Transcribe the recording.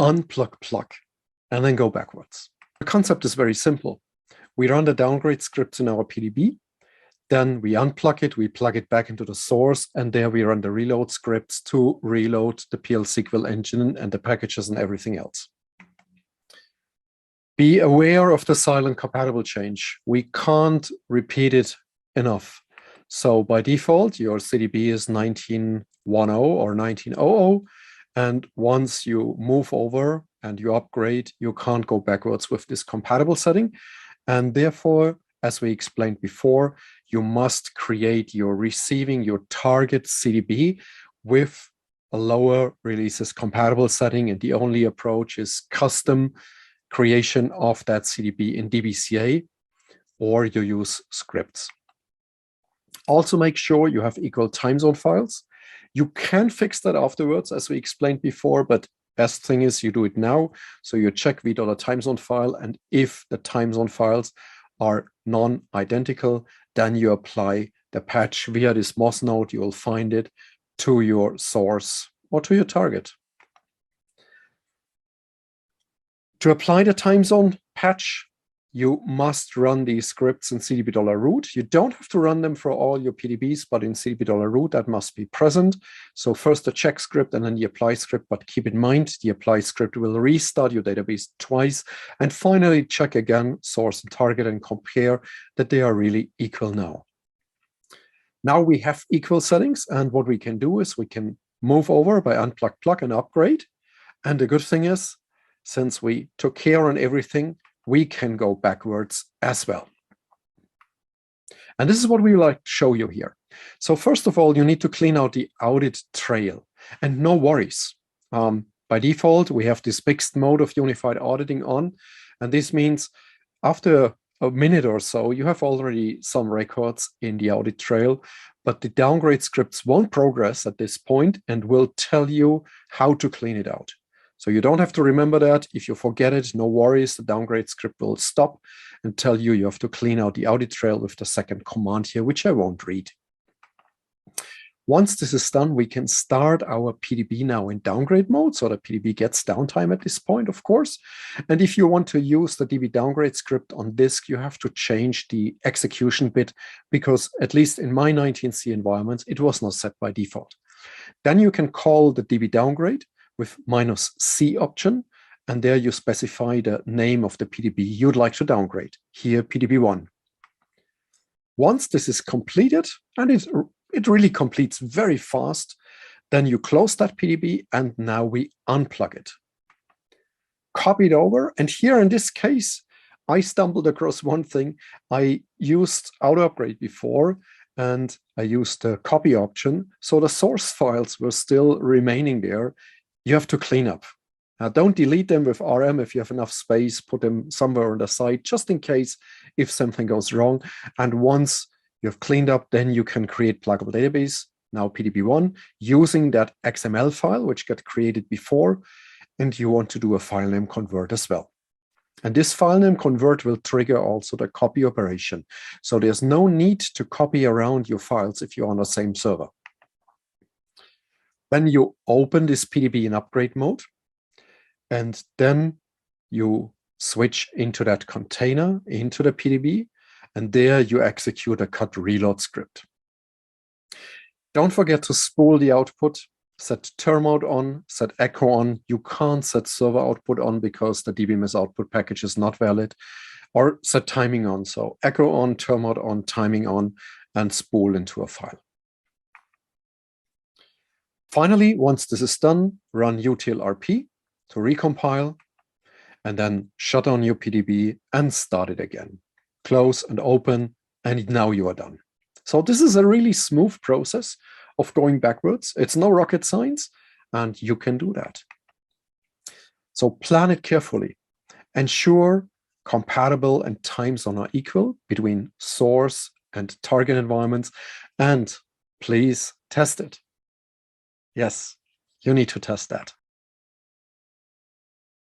unplug plug, and then go backwards. The concept is very simple. We run the downgrade scripts in our PDB, then we unplug it, we plug it back into the source, and there we run the reload scripts to reload the PL/SQL engine and the packages and everything else. Be aware of the silent compatible change. We can't repeat it enough. So by default, your CDB is 1910 or 1900. And once you move over and you upgrade, you can't go backwards with this compatible setting. And therefore, as we explained before, you must create your receiving your target CDB with a lower releases compatible setting. And the only approach is custom creation of that CDB in DBCA, or you use scripts. Also make sure you have equal time zone files. You can fix that afterwards, as we explained before, but best thing is you do it now. So you check $time zone file, and if the time zone files are non-identical, then you apply the patch via this MOS node. You will find it to your source or to your target. To apply the time zone patch, you must run these scripts in CDB$root. You don't have to run them for all your PDBs, but in CDB$root, that must be present. So first the check script and then the apply script, but keep in mind, the apply script will restart your database twice. And finally, check again source and target and compare that they are really equal now. Now we have equal settings, and what we can do is we can move over by unplug, plug, and upgrade. And the good thing is, since we took care on everything, we can go backwards as well. And this is what we like to show you here. So first of all, you need to clean out the audit trail, and no worries. By default, we have this mixed mode of unified auditing on, and this means after a minute or so, you have already some records in the audit trail, but the downgrade scripts won't progress at this point and will tell you how to clean it out. So you don't have to remember that. If you forget it, no worries. The downgrade script will stop and tell you you have to clean out the audit trail with the second command here, which I won't read. Once this is done, we can start our PDB now in downgrade mode. So the PDB gets downtime at this point, of course. And if you want to use the DB downgrade script on disk, you have to change the execution bit, because at least in my 19C environment, it was not set by default. Then you can call the DB downgrade with -C option, and there you specify the name of the PDB you'd like to downgrade, here PDB1. Once this is completed, and it really completes very fast, then you close that PDB, and now we unplug it. Copy it over, and here in this case, I stumbled across one thing. I used auto upgrade before, and I used the copy option, so the source files were still remaining there. You have to clean up. Now, don't delete them with RM. If you have enough space, put them somewhere on the side, just in case if something goes wrong. And once you've cleaned up, then you can create pluggable database, now PDB1, using that XML file, which got created before. And you want to do a file name convert as well. And this file name convert will trigger also the copy operation. So there's no need to copy around your files if you're on the same server. Then you open this PDB in upgrade mode, and then you switch into that container, into the PDB, and there you execute a cut reload script. Don't forget to spool the output, set term mode on, set echo on. You can't set server output on because the dbms output package is not valid, or set timing on. So echo on, term mode on, timing on, and spool into a file. Finally, once this is done, run util-rp to recompile, and then shut down your PDB and start it again. Close and open, and now you are done. So this is a really smooth process of going backwards. It's no rocket science, and you can do that. So plan it carefully. Ensure compatible and time zone are equal between source and target environments, and please test it. Yes, you need to test that.